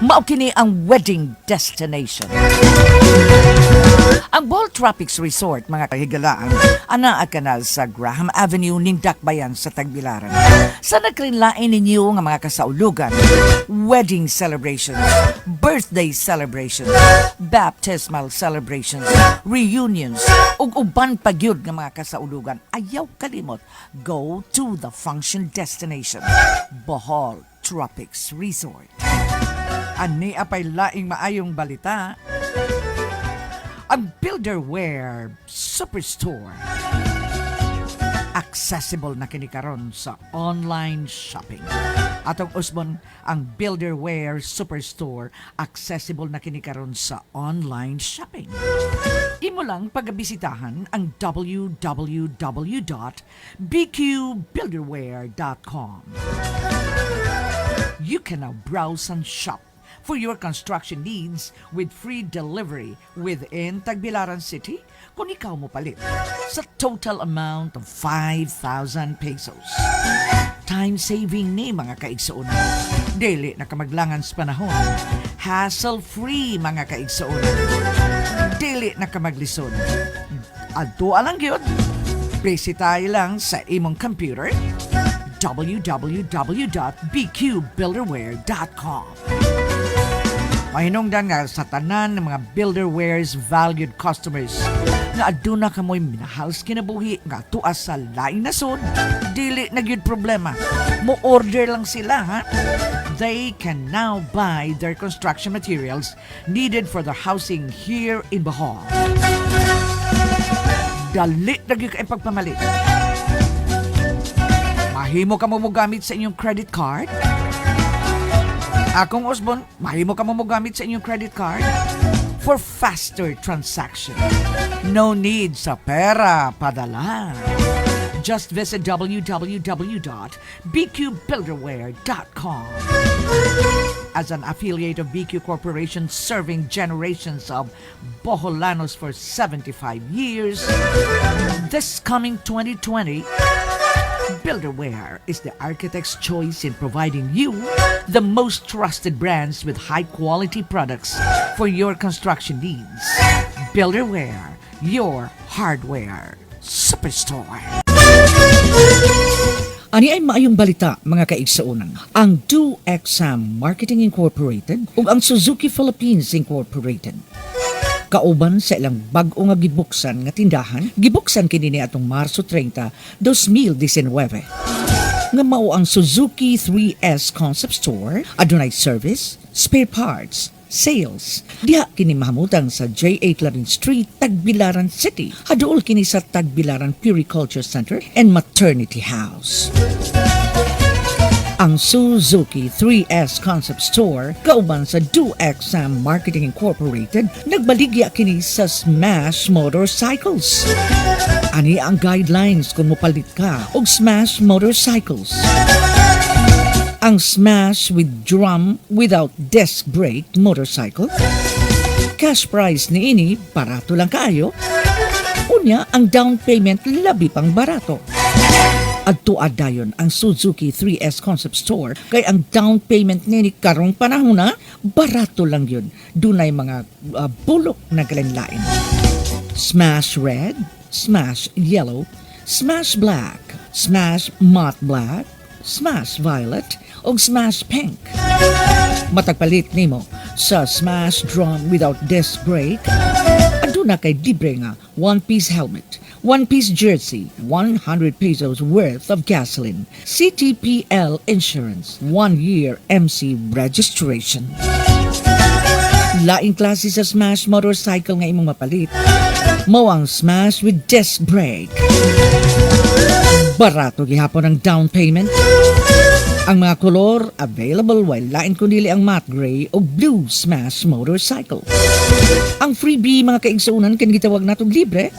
Mao kini ang wedding destination. Ang Ball Tropics Resort, mga kahigalaan, ana kanal sa Graham Avenue ning Dakbayan sa Tagbilaran. Sa nagkrinlain ninyo nga mga kasaulugan, wedding celebrations, birthday celebrations, baptismal celebrations, reunions, ug uban pagyud nga mga kasaulugan, ayaw kalimot, go to the function destination, Bohol Tropics Resort. Ani apay laing maayong balita, ang Builderware Superstore. Accessible na kini karon sa online shopping. Atong usbon, ang Builderware Superstore accessible na kini karon sa online shopping. Imo lang pagabisitahan ang www.bqbuilderware.com. You can now browse and shop for your construction needs with free delivery within Tagbilaran City kung ikaw mo palit sa total amount of 5,000 pesos. Time saving ni mga kaigsuonan. Dili na kamaglangan sa panahon. Hassle-free mga kaigsuonan. Dili na kamaglisod. Adto alang gyud. Bisitahi lang sa imong computer www.bqbuilderware.com. Mahinungdan nga sa tanan ng mga Builderware's valued customers nga aduna kamoy minahals kinabuhi nga tuas sa laing nasod, dili na gyud problema. Mo order lang sila ha. They can now buy their construction materials needed for their housing here in Bohol. Dali na gyud kay pagpamalit. Mahimo ka mo gamit sa inyong credit card. Akong Osbon, mahimo ka mo gamit sa inyong credit card for faster transaction. No need sa pera padala. Just visit www.bqbuilderware.com. As an affiliate of BQ Corporation serving generations of Boholanos for 75 years, this coming 2020, Builderware is the architect's choice in providing you the most trusted brands with high-quality products for your construction needs. Builderware, your hardware superstore. Ani ay maayong balita, mga kaigsuonan. Ang Do Exam Marketing Incorporated ug ang Suzuki Philippines Incorporated kauban sa ilang bag-o nga gibuksan nga tindahan, gibuksan kini ni atong Marso 30, 2019. Nga mao ang Suzuki 3S Concept Store, adunay service, spare parts, sales. Diha kini mahamutang sa J8 Larin Street, Tagbilaran City. Haduol kini sa Tagbilaran Puriculture Center and Maternity House. Ang Suzuki 3S Concept Store, kauban sa Do Exam Marketing Incorporated, nagbaligya kini sa Smash Motorcycles. Ani ang guidelines kung mopalit ka og Smash Motorcycles. Ang Smash with drum without disc brake motorcycle, cash price ni ini barato lang kaayo. Unya ang down payment labi pang barato. Adto dayon ang Suzuki 3S Concept Store kay ang down payment nini karong panahon na barato lang yun. Dunay mga bulok na galinlain. Smash red, smash yellow, smash black, smash matte black, smash violet o smash pink. Matagpalit nimo sa smash drum without disc brake, aduna kay libre nga one-piece helmet, one-piece jersey, 100 pesos worth of gasoline, CTPL insurance, 1-year MC registration. Laing klase sa Smash Motorcycle nga imong mapalit, mao ang Smash with disc brake. Barato gihapon ang down payment. Ang mga kolor available while lain kundi ang matte gray o blue Smash Motorcycle. Ang freebie mga kaigsuunan kan gitawag natong libre,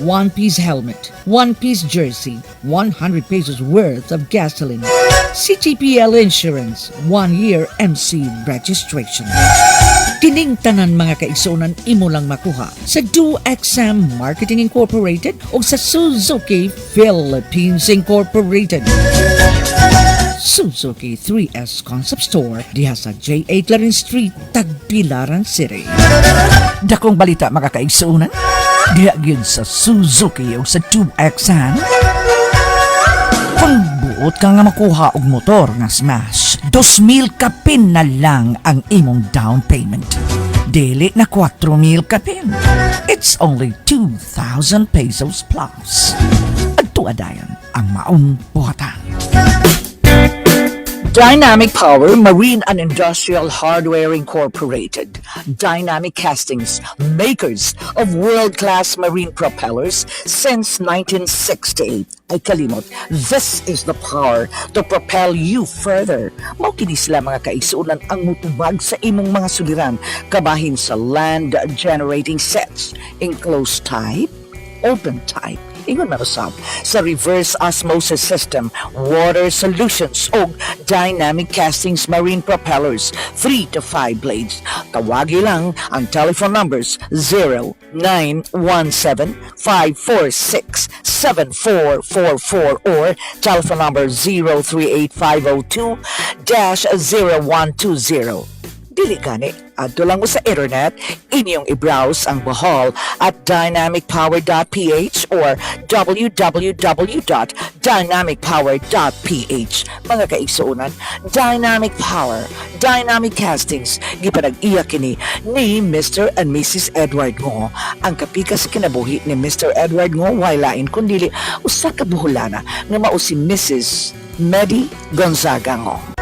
one-piece helmet, one-piece jersey, 100 pesos worth of gasoline, CTPL insurance, 1-year MC registration. Kining tanan mga kaigsuunan imo lang makuha sa Do Exam Marketing Incorporated o sa Suzuki Philippines Incorporated. Suzuki 3S Concept Store diha sa J.A. Clarin Street, Tagbilaran City. Dakong balita makakaigsuunan diha gyud sa Suzuki o sa 2XN. Kung buot ka nga makuha og motor nga smash, 2,000 kapin na lang ang imong down payment. Dili na 4,000 kapin. It's only 2,000 pesos plus. Agtuadayan ang maong buhatan. Dynamic Power Marine and Industrial Hardware Incorporated. Dynamic Castings, makers of world-class marine propellers since 1968. Ay kalimot, this is the power to propel you further. Mao kini sila mga kaigsuonan ang mutubag sa imong mga suliran kabahin sa land generating sets, enclosed type, open type, ingon marusab sa reverse osmosis system, water solutions o dynamic castings marine propellers, 3 to 5 blades. Tawagi lang ang telephone numbers 0917-546-7444 or telephone number 038-502-0120. Dili gani, adto lang mo sa internet, inyong i-browse ang Bohol at dynamicpower.ph or www.dynamicpower.ph. Mga kaigsuunan, Dynamic Power, Dynamic Castings, gipanag-iya kini ni Mr. and Mrs. Edward Ngo. Ang kapika sa kinabuhi ni Mr. Edward Ngo, wailain kundili, usa ka buholana nga mao si Mrs. Medi Gonzaga Ngo.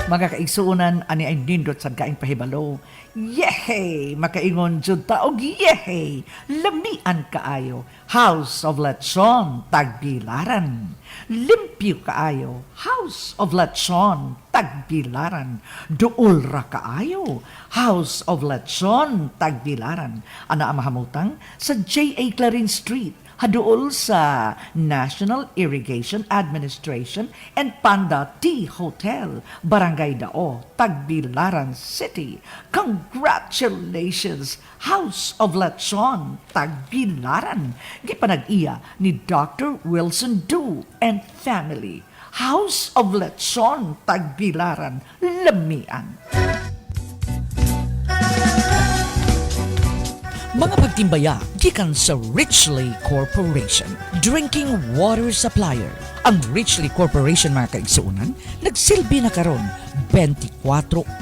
Mga kaigsuunan, ani ay nindot sa kaing pahibalo. Yehey! Makaingon jud ta og yehey! Lamian kaayo. House of Lechon, Tagbilaran. Limpyo kaayo. House of Lechon, Tagbilaran. Duol ra kaayo. House of Lechon, Tagbilaran. Ana ang mahamutang sa J.A. Clarin Street, haduol sa National Irrigation Administration and Panda Tea Hotel, Barangay Dao, Tagbilaran City. Congratulations, House of Lechon, Tagbilaran. Gipanag-iya ni Dr. Wilson Du and family. House of Lechon, Tagbilaran, Lamian. Mga pagtimbaya, gikan sa Richley Corporation, drinking water supplier. Ang Richley Corporation, mga kaigsuunan, nagsilbi na karon 24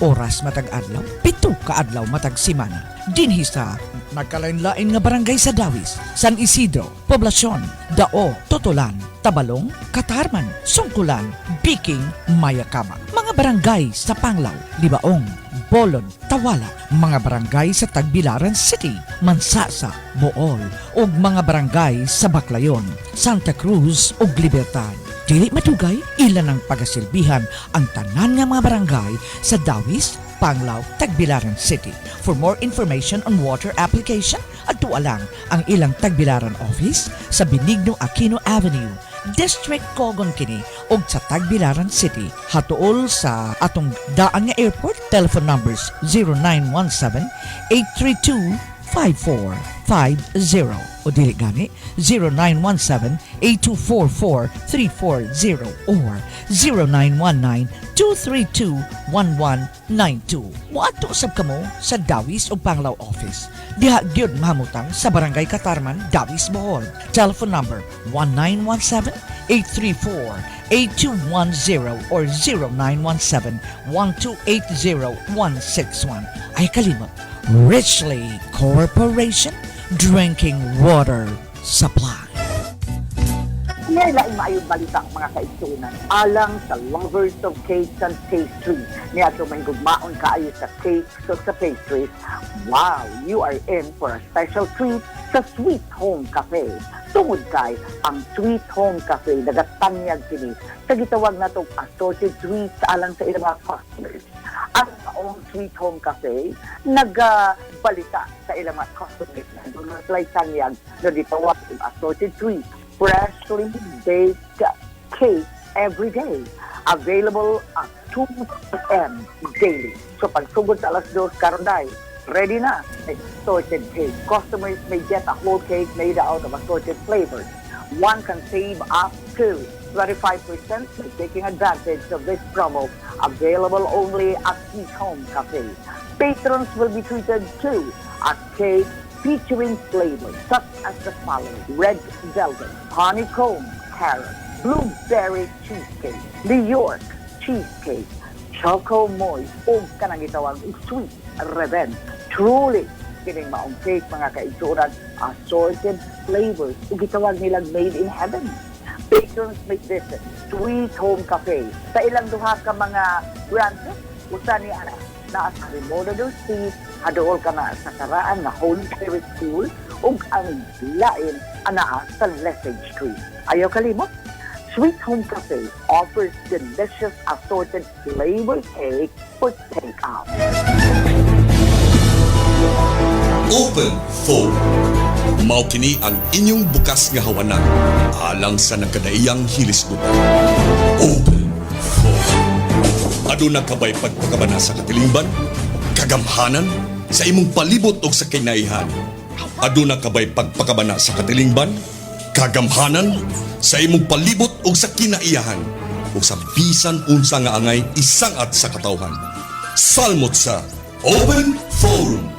oras matag adlaw, 7 ka adlaw matag simana. Dinhi sa nagkalain-lain nga barangay sa Dawis, San Isidro, Poblasyon, Dao, Totolan, Tabalong, Katarman, Sungkulan, Biking, Mayakama. Mga barangay sa Panglao, Libaong, Bolon, Tawala, mga barangay sa Tagbilaran City, Mansasa, Bool, ug mga barangay sa Baclayon, Santa Cruz ug Libertad. Dili matugay, ilan ang pagasilbihan ang tanan nga mga barangay sa Dawis, Panglao, Tagbilaran City. For more information on water application, adto lang ang ilang Tagbilaran office sa Benigno Aquino Avenue, District Cogon kini og sa Tagbilaran City. Hatuol sa atong daan nga airport, telephone numbers 0917-832-5450 o dili gani 0917-8244-340 or 0919-232-1192. Wato usab kamo sa Dawis o Panglao office. Diha gyud mahamutang sa Barangay Katarman, Dawis, Bohol. Telephone number 1917-834-8210 or 0917-1280-161. Ay kalimot, Richley Corporation, drinking water supply. May laing maayong balita mga kaigsunan alang sa lovers of cakes and pastries. Niya may gugmaon kaayo sa cakes o sa pastries. Wow, you are in for a special treat sa Sweet Home Cafe. Tungod kay ang Sweet Home Cafe nagatanyag kini sa gitawag natong assorted treats alang sa ilang mga customers. Ang taong Sweet Home Cafe nagabalita sa ilang mga customers na doon tanyag na gitawag ng assorted treats. Freshly baked cake every day. Available at 2 p.m. daily. So pagsugod sa alas 2 karonday, ready na. Assorted cake. Customers may get a whole cake made out of assorted flavors. One can save up to 25% by taking advantage of this promo, available only at Sweet Home Cafe. Patrons will be treated to a cake featuring flavors such as the following: red velvet, honeycomb, carrot, blueberry cheesecake, New York cheesecake, choco moist, o kanang gitawag sweet revenge. Truly, kining maong cake mga kaigsuran, assorted flavors, o gitawag nilang made in heaven. Patrons may visit Sweet Home Cafe sa ilang duha ka mga branches. Usa ni ana na sa Remodeler Street, adool ka na sa karaan na Holy Spirit School, ug ang lain anaa sa Lesage Street. Ayaw kalimot, Sweet Home Cafe offers delicious assorted flavor cake for take-out. Open Phone. Mao kini ang inyong bukas nga hawanan alang sa nagkadaiyang hilisgutan. Open Phone. Aduna kabay pagpakabana sa katilingban, kagamhanan sa imong palibot og sa kinaihan. Aduna kabay pagpakabana sa katilingban, kagamhanan sa imong palibot og sa kinaiyahan ug sa bisan unsa nga angay isangat sa katawhan. Salmot sa Open Forum.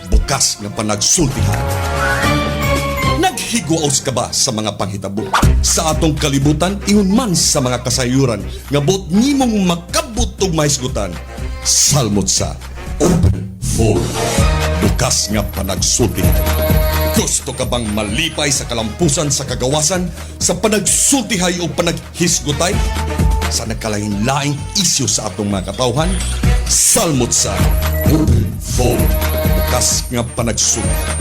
Bukas nga panagsultihan. Naghigwaos ka ba sa mga panghitabo? Sa atong kalibutan, ingon man sa mga kasayuran nga bot nimong makabot og mahisgutan. Salmot sa Open Forum. Bukas nga panagsultihan. Gusto ka bang malipay sa kalampusan sa kagawasan, sa panagsultihay o panaghisgutay? Sa nagkalain-laing isyu sa atong mga katawhan? Salmot sa Open Forum. Bukas nga panagsultihan.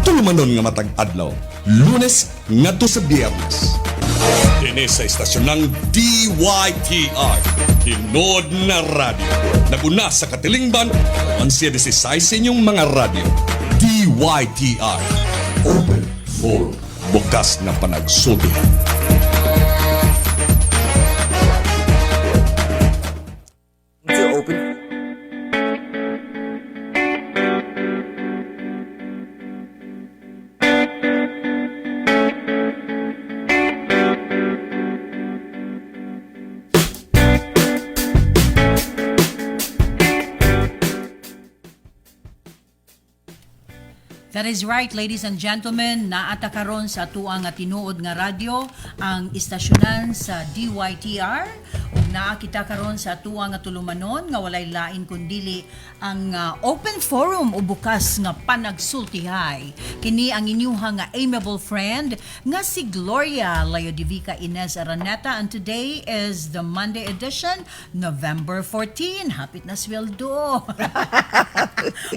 Tulumanon nga matag adlaw, Lunes ngadto sa Biyernes. Dini sa istasyon ng DYTR, Hinod na Radio. Naguna sa Katilingban, ang CDC sa inyong mga radio. DYTR, Open Forum. Bukas na panagsultihan. Open. That is right, ladies and gentlemen. Naata karon sa atuang nga tinuod nga radyo ang istasyonan sa DYTR ug naa kita karon sa atuang nga tulumanon nga walay lain kundili ang open forum o bukas nga panagsultihay. Kini ang inyuha nga amiable friend nga si Gloria, Leodivica, Ines, Araneta, and today is the Monday edition, November 14. Hapit na sweldo.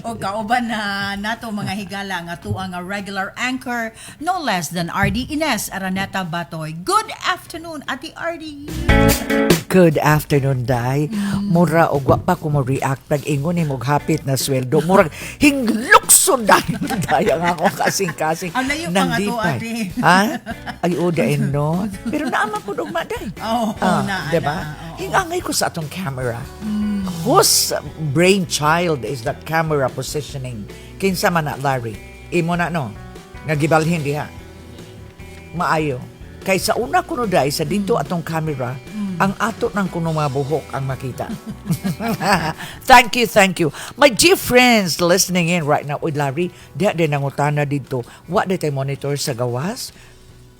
O kauban na nato mga higala nga tuang nga regular anchor, no less than Ardy, Ines, Araneta-Batoy. Good afternoon, Ate Ardy. Good afternoon, Day. Mura og wa pa ko mo react pag ingon ni mog hapit na sweldo. Murag hinglukso daya nga ako kasing-kasing. Ang layo pa nga to, Ate. Ha? Ay, udain, no? Pero naaman po dugma, Day. Oo, diba? Hingangay ko sa atong camera. Whose brainchild is that camera positioning? Kinsa man na, Larry? Imo na, no? Nga gibalhin diha. Maayo. Kay sa una kuno, Day, sa dito atong camera, ang ato ng kuno mga buhok ang makita. Thank you. My dear friends listening in right now. Uy, Larry, diha din nangutana dito. Wa di tayo monitor sa gawas?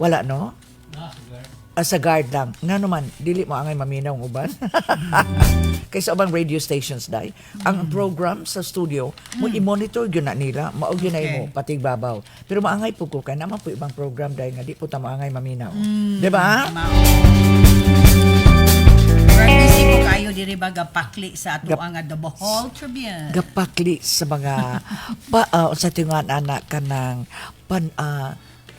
Wala, no? Sa guard lang. Nga naman, dili mo angay maminaw ng uban. Kaysa ubang radio stations, Day. Ang program sa studio, mo i-monitor yun na nila, maog yun na mo, patig babaw. Pero maangay po ko, kaya naman po ibang program, Day, nga di po ta maangay maminaw. Diba? Practice ko kayo diri ba gapakli sa ato ang The Bohol Tribune. Gapakli sa mga sa tingan anak kanang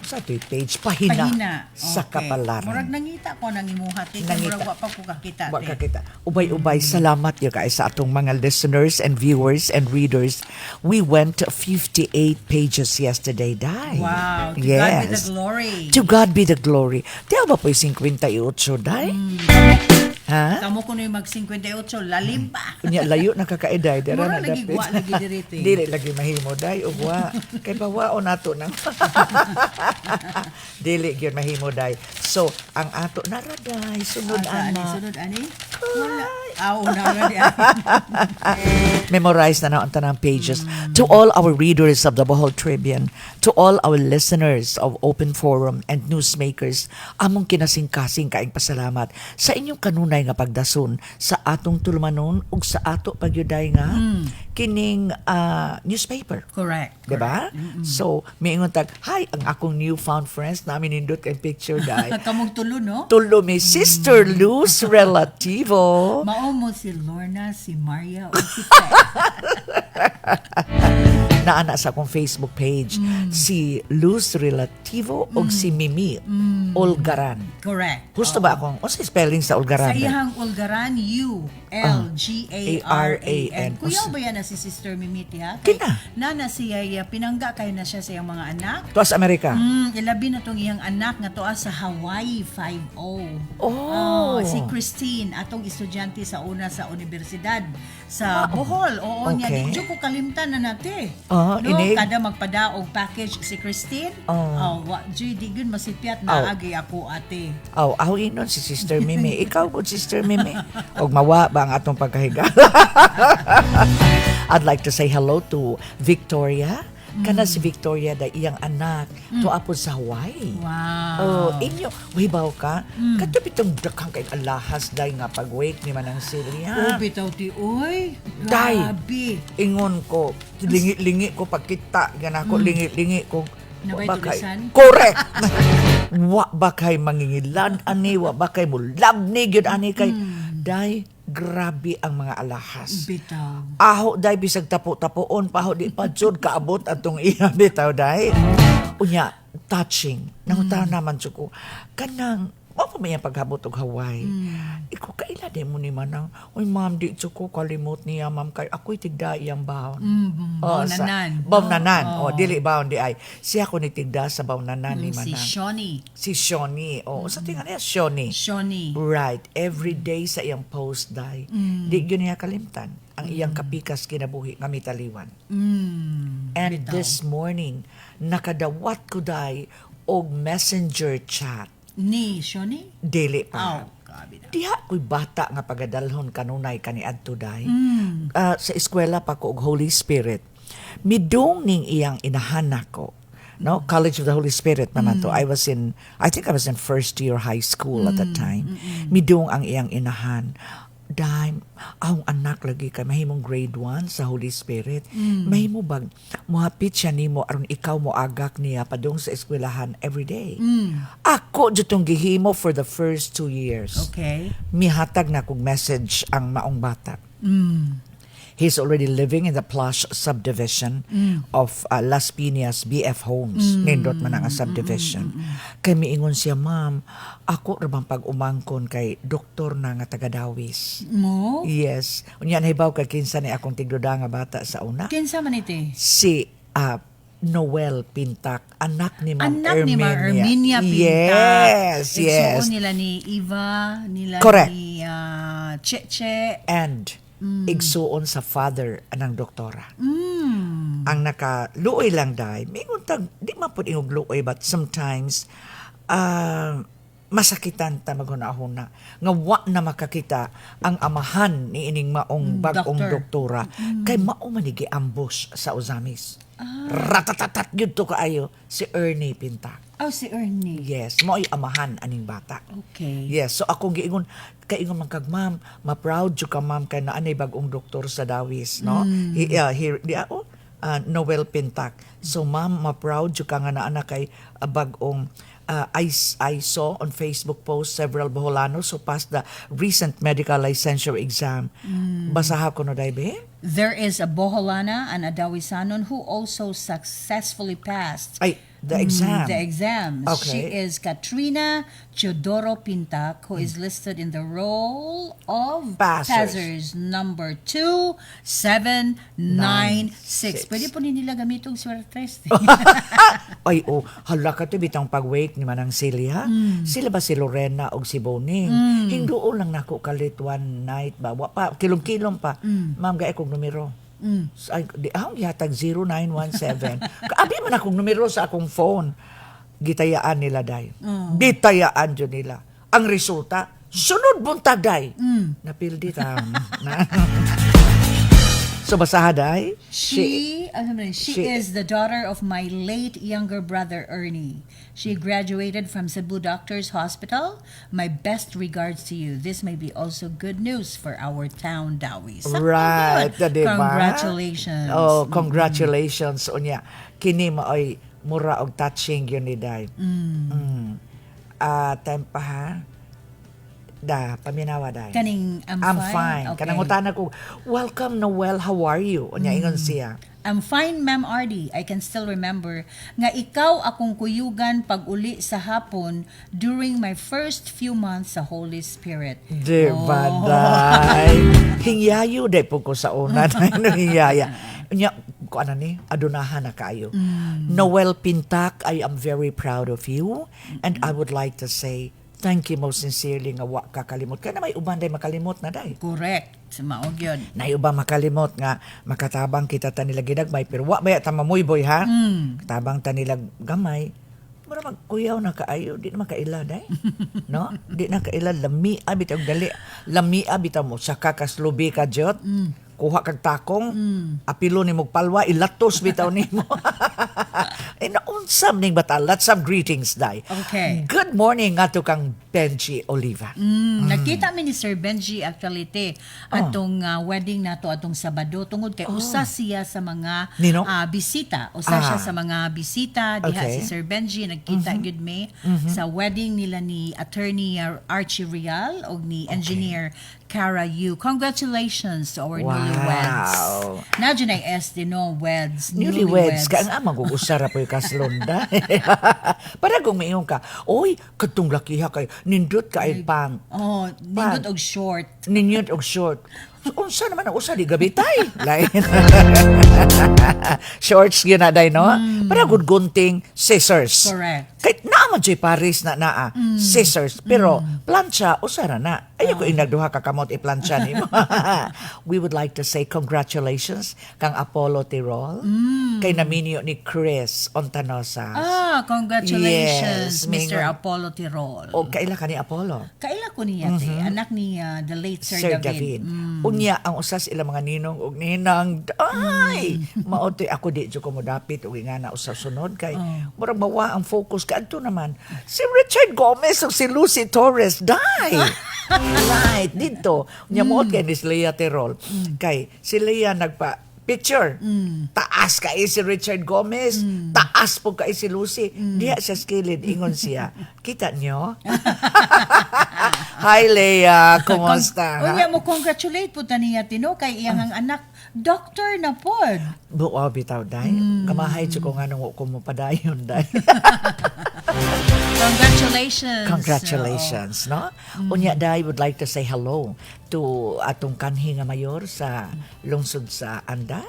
sa page pahina. Okay. Sa kapalaran. Murag nangita ko nang imuhati kay murag wa pa ko kakita. Wa kakita. Ubay-ubay, salamat yo kay sa atong mga listeners and viewers and readers. We went to 58 pages yesterday, Day. Wow, to yes. God be the glory. To God be the glory. Di ba po'y 58, Day? Ha? Kamo ko na yung mag-58, lalim pa. Kunya layo na kakaeday dira Mura na lagi dapit. gwa lagi dirite. Dili lagi mahimo day ugwa. Kay pawao nato nang. Dili gyud mahimo day. So, ang ato naraday sunod ana. Sunod ani? Wala. Na ra di. Memorize na ang tanang pages. To all our readers of the Bohol Tribune, to all our listeners of Open Forum and newsmakers, among kinasing-kasing kaing pasalamat sa inyong kanunay nga pagdason sa atong tulmanon ug sa ato pagyuday nga kining newspaper. Correct. Diba? So, miingon tag, hi, ang akong newfound friends namin nindot kay picture day. Kamong tulo, no? Tulo mi Sister Luz Relativo. Mao mo si Lorna, si Maria, o si Fe. Naana sa akong Facebook page si Luz Relativo o si Mimi Olgaran. Correct. Gusto ba akong, o sa spelling sa Olgaran? Sa iyang Ulgaran, U-L-G-A-R-A-N. Kuya ba yan na si Sister Mimiti, ha? Kina? Nana siya, pinangga kayo na siya sa iyang mga anak. Tuwas Amerika? Ilabi na tong iyang anak nga tuwa sa Hawaii 5-0. Oh. Si Christine, atong estudyante sa una sa universidad sa Bohol. Oo, niya. Okay. Di ko kalimtan na natin. Oh, no, inig. kada magpadaog package si Christine. Di gud masipyat na agi ako ate. Aw inon si Sister Mimi. Ikaw good Sister Mimi. Og mawa ba ang atong pagkahiga? I'd like to say hello to Victoria. Kana si Victoria da iyang anak tuapod sa Hawaii. Wow. Inyo, wibaw ka? Kato bitong daghang kay alahas day nga pag-wake ni Manang Silya. Bitaw ti oy. Day. Grabe. Ingon ko, lingi-lingi ko pagkita, gana ko lingi-lingi ko. Nabay Wa ba kay- tulisan? Correct. Wa ba kay mangingilan ani, wa ba kay mulabni gyud ani kay day grabe ang mga alahas. Bitaw. Aho day bisag tapo-tapoon paho di pa jud kaabot atong iya bitaw day. Unya touching. Nangunta naman jud ko kanang mo pa may paghabot og Hawaii. Iko kaila di mo ni manang, oy ma'am di jud ko kalimot niya ma'am kay ako'y tigda iyang bawon. Bawnanan. Bawnanan. Dili bawon di ay. Siya ko ni tigda sa bawnanan ni Si manang. Shawnee. Si Shawnee. Sa tingan niya Shawnee. Shawnee. Right. Every day sa iyang post day. Di yun niya kalimtan. Ang iyang kapikas kinabuhi nga mitaliwan. And Bitaw. this morning, nakadawat ko day og messenger chat. Ni Shawnee? Dili pa. Grabe na. Diha ko'y bata nga pagadalhon kanunay kaniadto day. Sa eskwela pa ko og Holy Spirit. Midong ning iyang inahan ko. No, College of the Holy Spirit naman to. I think I was in first year high school at that time. Midong ang iyang inahan. Dahil, ang anak lagi kay mahimong grade 1 sa Holy Spirit. Mahimo bag, muhapit siya nimo aron ikaw mo agak niya padung sa eskwelahan every day. Ako jutong gihimo for the first 2 years. Okay. Mihatag na kong message ang maong bata. He's already living in the plush subdivision of Las Piñas BF Homes. Nindot man ang subdivision. Kay miingon siya, ma'am, ako rabang pag-umangkon kay doktor na nga taga-Dawis. Mo? Yes. Unya nahibaw kay kinsa ni akong tigduda nga bata sa una. Kinsa man iti? Si Noel Pintak, anak ni Ma'am Anak ni Ma'am Erminia Pinta. Yes, yes. Igsuon nila ni Eva, nila Correct. ni Cheche. And igsuon sa father anang doktora. Ang nakaluoy lang day, mingon tag di man pud ingog luoy but sometimes masakitan ta maghuna-huna nga wa na makakita ang amahan ni ining maong bag-ong doktora kay mao man ni giambush sa Uzamis. Ratatatat gyud to kaayo si Ernie Pinta. Si Ernie. Yes, mo'y amahan aning bata. Okay. Yes, so akong giingon man kag ma'am, ma-proud jud ka ma'am kay naanay bag-ong doktor sa Dawis, no? Noel Pintak. So ma'am, ma-proud jud ka nga naana kay bag-ong I saw on Facebook post several Boholanos who passed the recent medical licensure exam. Basaha ko no day be? There is a Boholana and a Dawisanon who also successfully passed Ay, The exam. The exams. Okay. She is Katrina Teodoro Pintac, who is listed in the roll of Passers. number 2796. Pwede po nila gamitong swertres. Ay, hala ka to bitang pag-wake ni Manang Celia. Sila ba si Lorena o si Boning? Hindoon lang nako kalit one night ba? Wa pa, kilom-kilom pa. Ma'am, gaya kong numero. Ay, di akong yatag 0917. Kaabi man akong numero sa akong phone. Gitayaan nila, day. Gitayaan dyan nila. Ang resulta, sunod buntag, day. Napildi ta. So, basaha, day? She is the daughter of my late younger brother, Ernie. She graduated from Cebu Doctors Hospital. My best regards to you. This may be also good news for our town, Dawi. Right, diba? Congratulations. Oh, congratulations. Unya, kini mo ay mura og touching yun ni day. Time pa ha? Da, paminawa day. Kaning, I'm fine. Okay. Kanang utana ko, welcome Noel, how are you? Unya, ingon siya. I'm fine, Ma'am Ardy. I can still remember nga ikaw akong kuyugan pag uli sa hapon during my first few months sa Holy Spirit. Diba, day? Hingyayo, day po ko sa una. Hingyaya. Unya, ko ano ni, adunahan na kayo. Noel Pintac, I am very proud of you. And I would like to say, thank you most sincerely nga wa kakalimot. Kaya na may uban day makalimot na day. Correct. Maog yun. Na uban makalimot nga makatabang kita ta nila ginagmay pero wa ba ta mamoy boy ha. Katabang ta nila gamay. Mura magkuyaw na kaayo, di na makaila day. No? Di na kaila lami bitaw gali. Lami bitaw mo sa kakaslubi ka jot. Kuha kag takong, apilo ni palwa, ilatos bitaw nimo. Naunsam ning bata, lots of greetings, day. Okay. Good morning ato kang Benji Oliva. Nakita mi ni Sir Benji actually atong wedding nato atong Sabado tungod kay usa siya sa mga Nino? bisita. Usa siya sa mga bisita diha Okay. si Sir Benji nagkita gud mi sa wedding nila ni Attorney Archie Real o ni Engineer Cara Yu. Congratulations to our newlyweds. Nadyo na SD no weds. Newlyweds ka ang amang gugusara po yung kaslonda. Para kung mayroon ka, oy, katong lakiha kayo, nindot ka ay pang. Oh, nindot og short. Nindot og short. So, unsa naman ang usa di gabitay? Lain. Shorts yun na day, no? Para good gunting, scissors. Correct. Kahit naman siya Paris na naa, scissors. Pero, plancha, usara na. Ayaw ko inagduha kakamot i-plancha ni mo. We would like to say congratulations kang Apollo Tirol. Kay naminyo ni Chris Ontanosa. Congratulations, Yes, Mr. mingon. Apollo Tirol. O kaila ka ni Apollo? Kaila ko niya, anak ni the late Sir David. Unya ang usas ilang mga ninong ug ninang ay maotoy ako di jud ko mo dapit ug nga na usas sunod kay murag mawa ang focus kadto naman si Richard Gomez ug si Lucy Torres die. Right dito unya mo kay ni Leia Terol kay si Leia nagpa picture. Taas kay si Richard Gomez, taas po kay si Lucy. Diha sa skilid ingon siya. Kita nyo? Hi Leia, kumusta? Unya mo congratulate po taniya Tino kay iyang ang anak doctor na pod. Buo bitaw day. Kamahay siya ko nga nung ko mo padayon day. Congratulations. Congratulations, no? Unya day would like to say hello to atong kanhi nga mayor sa lungsod sa Anda.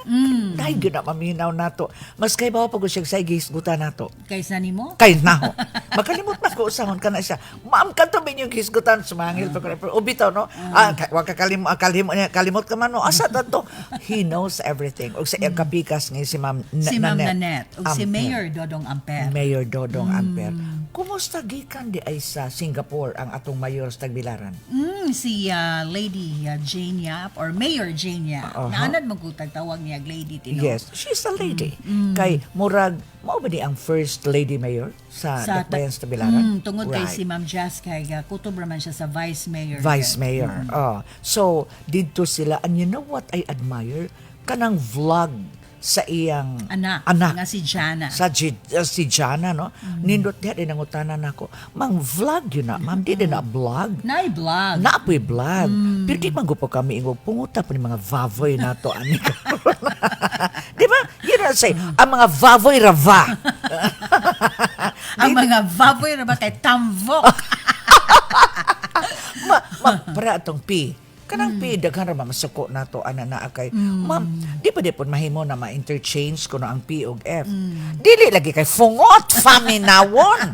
Day gyud na maminaw nato. Mas kay bawa pag siya sa gisgutan nato. Kaysa nimo? Kay naho. Makalimot na ko usahon ka na siya. Ma'am kanto yung gisgutan sumangil pa ko. O bitaw no. Wa ka kalimot ka man no. Asa to? He knows everything. Og sa kapikas nga si Ma'am Si Ma'am Nanette ug si Amper. Mayor Dodong Amper. Mayor Dodong Amper. Kumusta gikan di ay sa Singapore ang atong mayor sa Tagbilaran? Si Lady Jane Yap or Mayor Jane Yap. Naanad magkutag tawag niya Lady Tino. Yes, she's a lady. Kay murag mao ba di ang first lady mayor sa Dakbayan sa Tagbilaran? Tungod kay Right. si Ma'am Jazz kay kutob raman siya sa Vice Mayor. Vice Mayor. So, dito sila, and you know what I admire? Kanang vlog sa iyang Anak. Nga si Jana. Si Jana, no? Nindot diha din ang utanan nako. Mang vlog yun na. Ma'am, di din na vlog. Nai-vlog. Naapoy vlog. Pero di man po kami ingog punguta pa ni mga vavoy na to ani ka. Di ba? Yun na say, ang mga vavoy rava. Ang mga baboy na ba kay tambok? Para atong P. Kanang P, daghan ra masuko na to, ana na kay, ma'am, di pa di po mahimo na ma-interchange kuno ang P ug F. Dili lagi kay fungot, faminawon.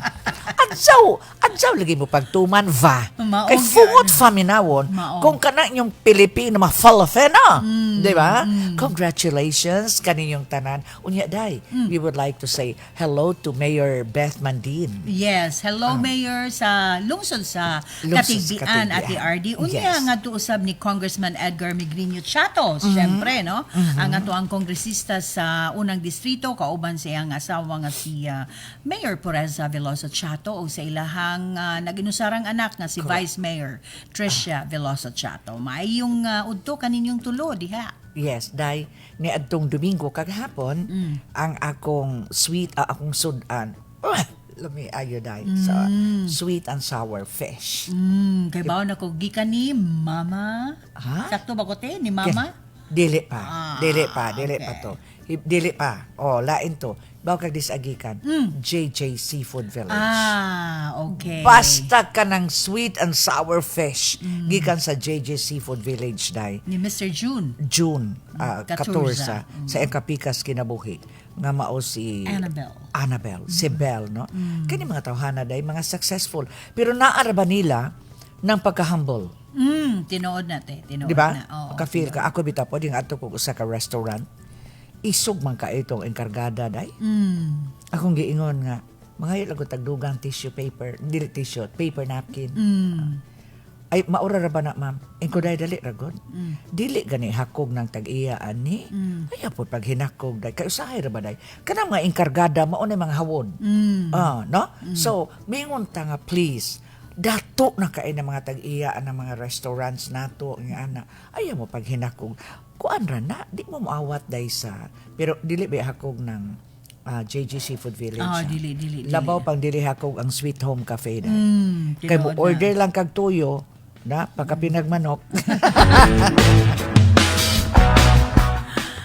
Adsaw lagi mo pagtuman, va. Maog Kay yan. fungot, faminawon, Maog. kung kana yung Pilipino, ma-Filipino. Di ba? Congratulations, kaninyong tanan. Unya, day, we would like to say hello to Mayor Beth Mandin. Yes, hello Mayor sa lungsod sa Lungsod sa Katigbian, Katigbian. Ate Ardy. Unya Yes. nga tuusab ni Congressman Edgar Migrinio Chato, syempre, no? Ang ato ang kongresista sa unang distrito, kauban sa iyang asawa nga si Mayor Pureza Veloso Chato o sa ilahang naginusarang anak nga si Vice Mayor Tricia Veloso Chato. Maayong udto kaninyong tulo, diha. Yes, day, ni adtong Domingo kaghapon, ang akong akong sudan, lami ayo day, sa sweet and sour fish. Kay bawo na ko gikan ni Mama. Ha? Sakto ba ko te ni Mama? Dili pa okay. to. Dili pa. Oh, lain to. Bawo kag disagikan. JJ Seafood Village. Okay. Basta ka ng sweet and sour fish. Gikan sa JJ Seafood Village day. Ni Mr. June. June 14 14 sa Ekapikas kinabuhi nga mao si Annabelle. si Belle, no? Kani mga tawhana day mga successful pero naara ba nila ng pagka-humble, Tinuod na te. Tinuod di ba? na. Oo. Ka-feel ka ako bitaw pwedeng adto ko sa ka restaurant isog man ka itong enkargada day. Akong giingon nga mga lagot tagdugang tissue paper, dili tissue, paper napkin. Ay maura ra ba na ma'am? Engko dali ragon. Dili gani hakog ng tag-iya ani. Ay po pag hinakog day kay usahay ra ba day? Kana mga enkargada mao na mga hawon. No? So mingon ta nga please dato na kay ng mga tag-iya ng mga restaurants nato nga ana. Ay mo pag hinakog kuan ra na di mo moawat day sa pero dili ba hakog ng JG Seafood Village. Dili. Labaw pang dili hakog ang Sweet Home Cafe day. Kay mo Tinuod na. order lang kag tuyo na pagkapinagmanok.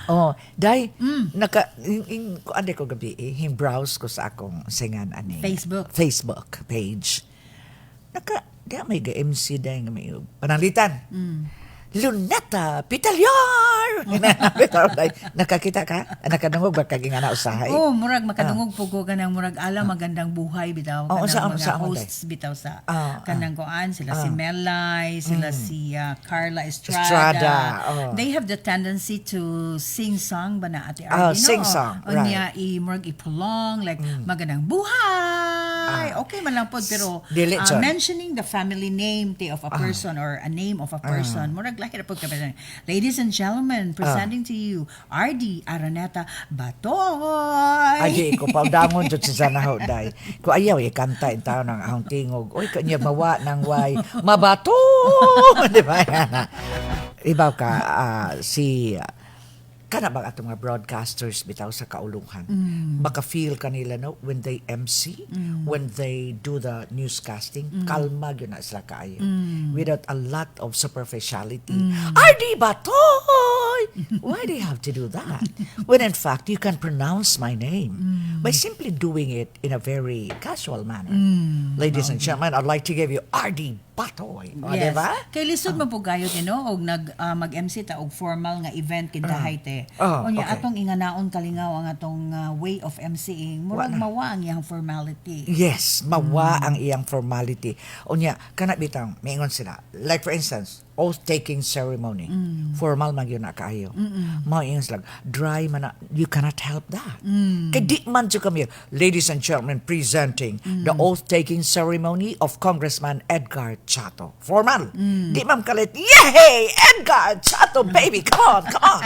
Oh, day ande ko gabi browse ko sa akong singan ani Facebook page. Diya may ga-MC day nga may panalitan. Luneta Pitalyar! Nakakita ka? Nakadungog ba kaging ana usahay? Oh, murag makadungog pugo ka ng murag ala magandang buhay bitaw Oo, kanang mga saan hosts bitaw sa kanang kuan sila si Melay, sila si Carla Estrada. Estrada, They have the tendency to sing song ba na Ate Oh, Ardy, no? sing song, right. Unya murag ipulong like magandang buhay. Okay man lang pod pero Dili, John. mentioning the family name of a person or a name of a person murag lahi ra pod ka. Ladies and gentlemen, presenting to you Ardy Araneta-Batoy. Ay, ko paudangon jud sa naho day. Ko ayaw ikanta in taon ng ahong tingog. Oy kanya mawa ng way. Mabato. Di ba? Ibaw ka kana bang atong mga broadcasters bitaw sa kaulungan. Baka feel kanila no when they MC, when they do the newscasting, kalma gyud na sila kaayo. Without a lot of superficiality. Ardy Batoy! Why do you have to do that? When in fact you can pronounce my name by simply doing it in a very casual manner. Ladies and gentlemen, I'd like to give you Ardy Batoy. O, Yes. diba? Kay lisod man po gayot og mag-MC ta og formal nga event kintahay te. Unya okay. atong inganaon kalingaw ang atong way of MCing murag mawa ang iyang formality. Yes, mawa ang iyang formality. Unya, kana bitang, maingon sila. Like for instance, oath-taking ceremony. Formal man yun na kaayo. Mao ingon sila, dry man na, you cannot help that. Kay di man siya kami, ladies and gentlemen, presenting the oath-taking ceremony of Congressman Edgar Chato. Formal. Di man kalit, yay! Edgar Chato, baby, come on.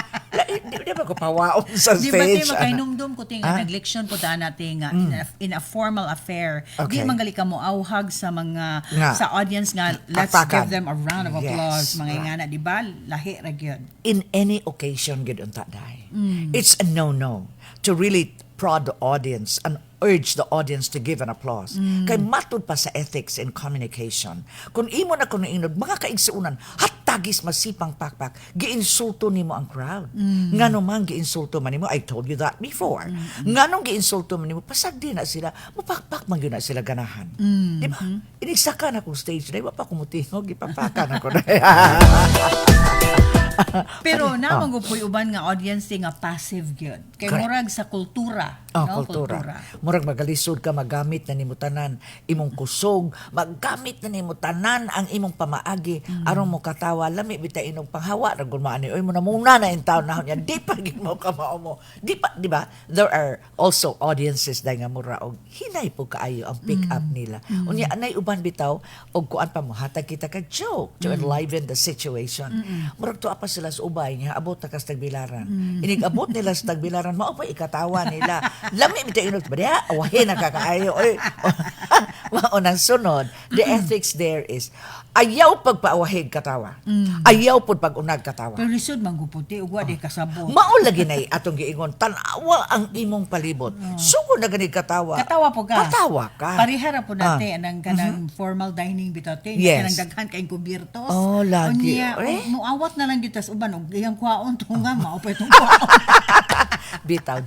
Di ba ko pawaon sa Di ba stage? tayo makainumdum ko tinga nag-leksyon po ta natin nga in a formal affair. Okay. Di man gali ka mo auhag sa mga Nga. sa audience nga let's Pakpakan. give them a round of applause Yes. mga ingana di ba lahi ra gyud. In any occasion, good on that day. It's a no-no to really prod the audience and urge the audience to give an applause. Kay matud pa sa ethics and communication. Kung imo na kuno inod, mga kaigsuunan, hatagis masipang pakpak, giinsulto nimo ang crowd. Ngano man giinsulto man nimo, I told you that before. Nganong giinsulto man nimo, pasagdi na sila, mupakpak man gyud na sila ganahan. Di ba? Inigsaka na kong stage na, iba pa kumutingog, ipapakan ako na. Pero namang gupoy uban nga audience nga passive gyud. Kay Correct. murag sa kultura, no? Kultura. Murag magalisod ka, magamit na nimo tanan imong kusog, magamit na nimo tanan ang imong pamaagi aron mo katawa, lami bitay inog panghawa ra gud maani oy mo na muna na in town na niya di pa gid mo kamao mo. Di ba? There are also audiences day nga mura og hinay po kaayo ang pick up nila. Unya anay uban bitaw og kuan pa mo hatag kita ka joke to enliven the situation. Murag tuwa pa sila sa ubay niya abot ta kas tagbilaran. Inig abot nila sa tagbilaran mao pa ikatawa nila. Lami bitay inog ba awahin na kakaayo oy. Mao nang sunod. The ethics there is ayaw pagpaawahig katawa. Ayaw pud pag-unag katawa. Pero lisod man guputi ug wa di kasabot. Mao lagi nay atong giingon tanawa ang imong palibot. Sugod na gani katawa. Katawa po ka. Katawa ka. Parihara po natin anang kanang formal dining bitote, Yes. kanang daghan kay kubiertos. Oh, lagi. Unya, nuawat na lang gitas uban og iyang kwaon tunga mao pa itong kwaon. Bitaw,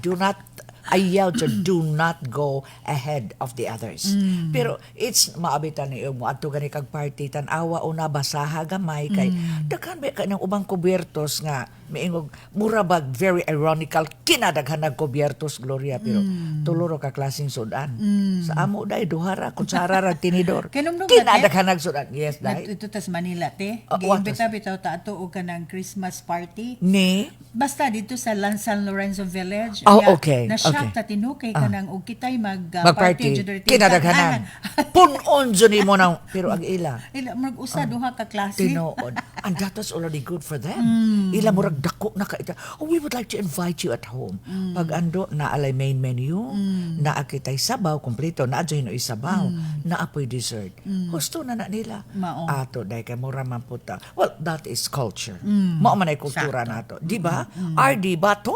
ayaw to do not go ahead of the others. Pero it's maabitan ni mo adto gani kag party tan-awa una basaha gamay kay daghan ba kanang ubang kubiertos nga miingog mura bag very ironical kinadaghan nag kubiertos Gloria pero tuluro ka klaseng sudan. Sa amo dai duhara kutsara ra tinidor. Kinumdum Kinadaghan nag sudan. Yes dai. Ito tas Manila te. What Giimbita bitaw ta ato og kanang Christmas party. Ni Basta dito sa San Lorenzo Village. Oh, Kaya okay, na-shock okay. ta tinukay kanang og kitay magparty party kinadaghanan. Punon jud nimo nang pero ang ila Ila mag-usa duha ka klase. tinuod. And that was already good for them. Ila murag dako na kaita. Oh, we would like to invite you at home. Pag ando na alay main menu, na akitay sabaw kompleto, na adyo hino isabaw, na apoy dessert. Gusto na nila. Mao. Ato dai kay mura man puta. Well, that is culture. Mao man ay kultura nato. Di ba? Ardy-Batoy.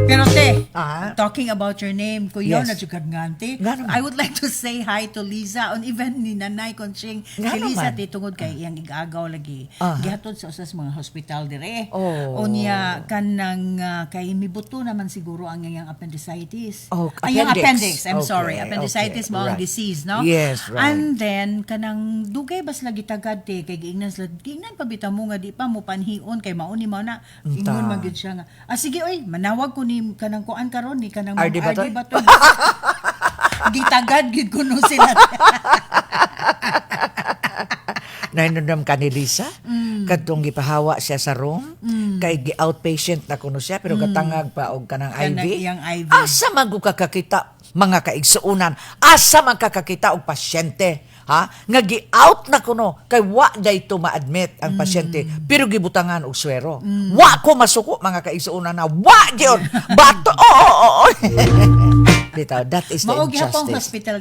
Pero te, Ah. talking about your name, kuya Yes. na jugad ngante. Nga naman. I would like to say hi to Lisa on even ni Nanay Conching. Si Nga Lisa naman. ti tungod kay iyang igagaw lagi. Ah. Gihatod sa usas mga hospital dire. Oh. Unya kanang kay mibuto naman siguro ang iyang appendicitis. Oh, Ay, yung appendix. appendix. I'm Okay, sorry. Appendicitis okay, mo ang right. disease, no? Yes, right. And then kanang dugay bas lagi tagad te kay giingnan pabita mo nga di pa mo panhion kay mauni mo na ingon man gyud siya nga. Sige oy, manawag ko ni kanang kuan karon ni kanang Ardy-Batoy? Ardy-Batoy. Gitagad gid kuno sila. Nainundam ka ni Lisa, kadtong gipahawa siya sa room, kay gi-outpatient na kuno siya, pero katangag pa og kanang Kanang IV. iyang IV. Asa man ko kakakita, mga kaigsuunan, asa man kakakita og pasyente, ha? Nga gi-out na kuno, kay wa day to ma-admit ang pasyente, pero gibutangan og swero. Wa ko masuko, mga kaigsuunan na, wa gyud bato, oo. Bitaw, that is the Mao gihapon injustice. hospital.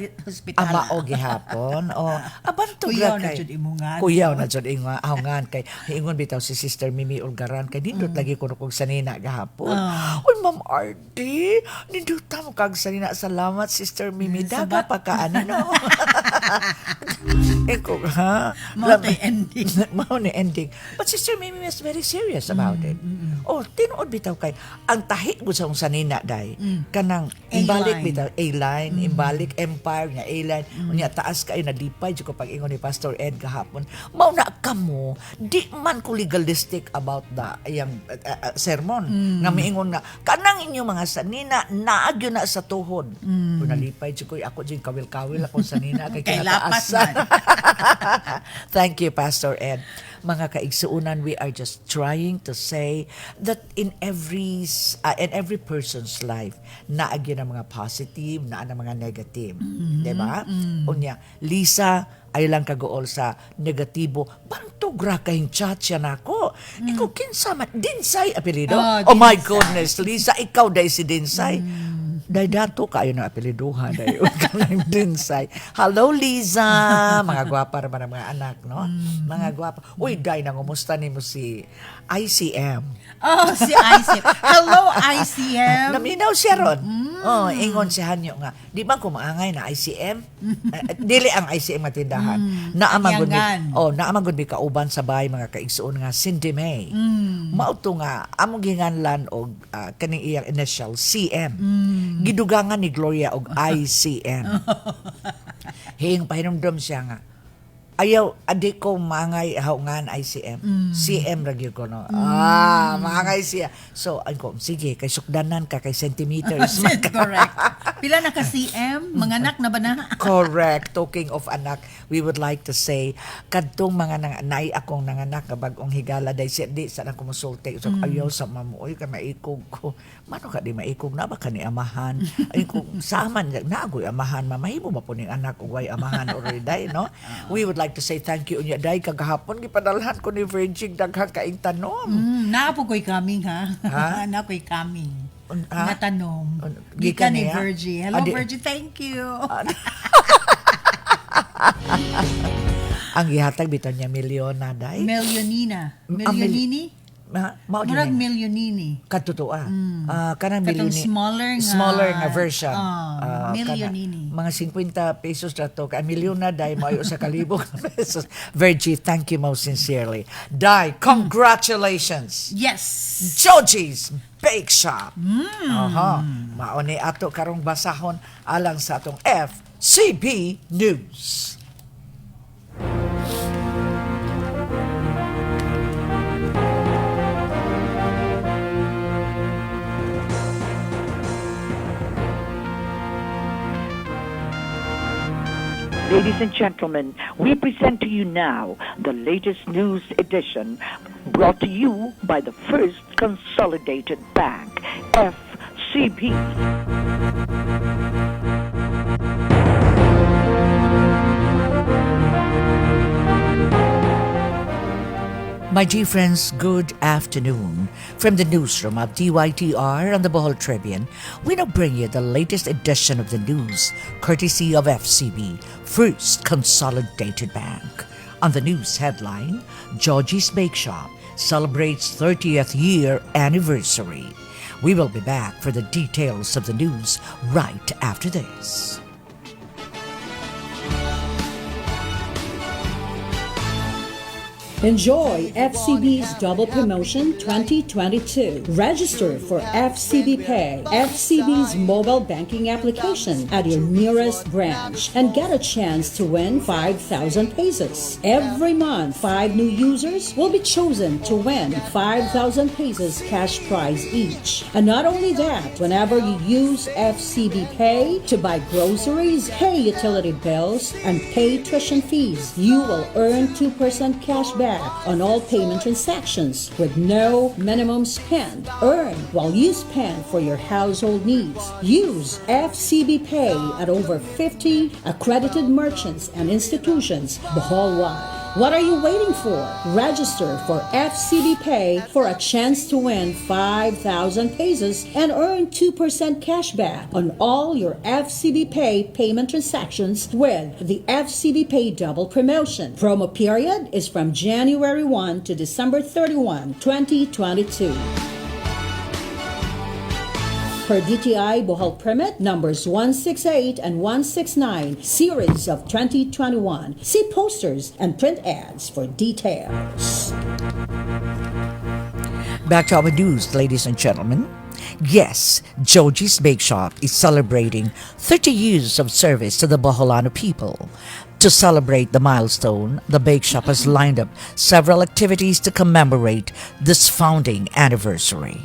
Ama o gihapon. O, abantog Kuyaw ra na kay. jud imungan. Kuyaw na jud ingon kay ingon bitaw si Sister Mimi Ulgaran kay dindot lagi kuno kog sanina gahapon. Uy, Ma'am Ardy, nindot ta mo kag sanina. Salamat Sister Mimi. Daga pa ka ani no. Eko ha. Mao tay ending. Mao ni ending. But Sister Mimi was very serious about it. Oh, tinuod bitaw kay ang tahi gud sa sanina day. Kanang imbalik bitaw A-line, imbalik Empire nga A-line. Unya taas kay nadipay jud ko pag ingon ni Pastor Ed gahapon. Mao na kamo, di man ko legalistic about the yang sermon. Nga miingon nga kanang inyo mga sanina naagyo na sa tuhod. Kung nalipay jud ko ako jud kawil-kawil ako sanina kay Kay lapas kinataasan. man. Thank you, Pastor Ed. Mga kaigsuunan, we are just trying to say that in every person's life, naagyo na mga positive, na mga negative. Diba? Unya, Lisa, ay lang kagool sa negatibo. Bantog ra kahing chat siya nako. Ikaw kinsa man, Dinsay apelido? Oh my Dinsay. goodness, Lisa, ikaw day si Dinsay. Day dato kayo na apeliduhan dayo kanang Dinsay. Hello Liza, mga gwapa ra man ang mga anak, no? Mga gwapa. Uy, day nangumusta nimo si ICM. Oh, si ICM. Hello, ICM. Naminaw siya ron. Oh, ingon si Hanyo nga, di ba kumaangay na ICM? Dili ang ICM nga tindahan. Naamagod Yangan. mi. Naamagod mi kauban sa bahay mga kaigsuon nga Cindy May. Mauto nga among ginganlan og kaning iyang initial CM. Gidugangan ni Gloria og ICM. Hing pahinumdom siya nga ayaw, adik ko mangay haungan ICM. CM ra gyud ko no. Mangay siya. So, ako, sige, kay sukdanan ka kay centimeters. Correct. Pila na ka CM? Manganak na ba na? Correct. Talking of anak, we would like to say, kadtong mga nay akong nanganak nga bagong higala dahil siya di sa kumusulti. So, ayaw sa mamuoy ka maikog ko. Mano ka di maikog na ba ka ni amahan? Ay kung saman, naagoy amahan, mamahimo ba po ni anak o way amahan already, day, no? We would like to say thank you unya day kagahapon gipadalhan ko ni Virgin daghang kaing tanom. Naapo ko'y coming ha? Ha? Na ko'y coming. Ha? Natanom. Gikan Gikan ni niya? Virgie. Hello Adi- Virgie, thank you. Ang ihatag biton niya milyon na day. Millionina. Millionini? Mao Murag din. millionini. Katutoa. Kanang Katong milyoni. smaller nga version. millionini. Mga 50 pesos na to. Kaya milyon na, dahil mayo sa kalibog pesos. Virgie, thank you most sincerely. Dai, congratulations! Yes. Joji's Bake Shop. Mauni ato karong basahon alang sa atong FCB News. Ladies and gentlemen, we present to you now the latest news edition brought to you by the First Consolidated Bank, FCB. My dear friends, good afternoon. From the newsroom of DYTR and the Bohol Tribune, we now bring you the latest edition of the news, courtesy of FCB, First Consolidated Bank. On the news headline, Georgie's Bake Shop celebrates 30th year anniversary. We will be back for the details of the news right after this. Enjoy FCB's Double Promotion 2022. Register for FCB Pay, FCB's mobile banking application at your nearest branch and get a chance to win 5,000 pesos. Every month, 5 new users will be chosen to win 5,000 pesos cash prize each. And not only that, whenever you use FCB Pay to buy groceries, pay utility bills, and pay tuition fees, you will earn 2% cash back on all payment transactions with no minimum spend. Earn while you spend for your household needs. Use FCB Pay at over 50 accredited merchants and institutions Bohol-wide. What are you waiting for? Register for FCB Pay for a chance to win 5,000 pesos and earn 2% cash back on all your FCB Pay payment transactions with the FCB Pay Double Promotion. Promo period is from January 1 to December 31, 2022. Per DTI Bohol Permit numbers 168 and 169, series of 2021. See posters and print ads for details. Back to our news, ladies and gentlemen. Yes, Georgie's Bake Shop is celebrating 30 years of service to the Boholano people. To celebrate the milestone, the Bake Shop has lined up several activities to commemorate this founding anniversary.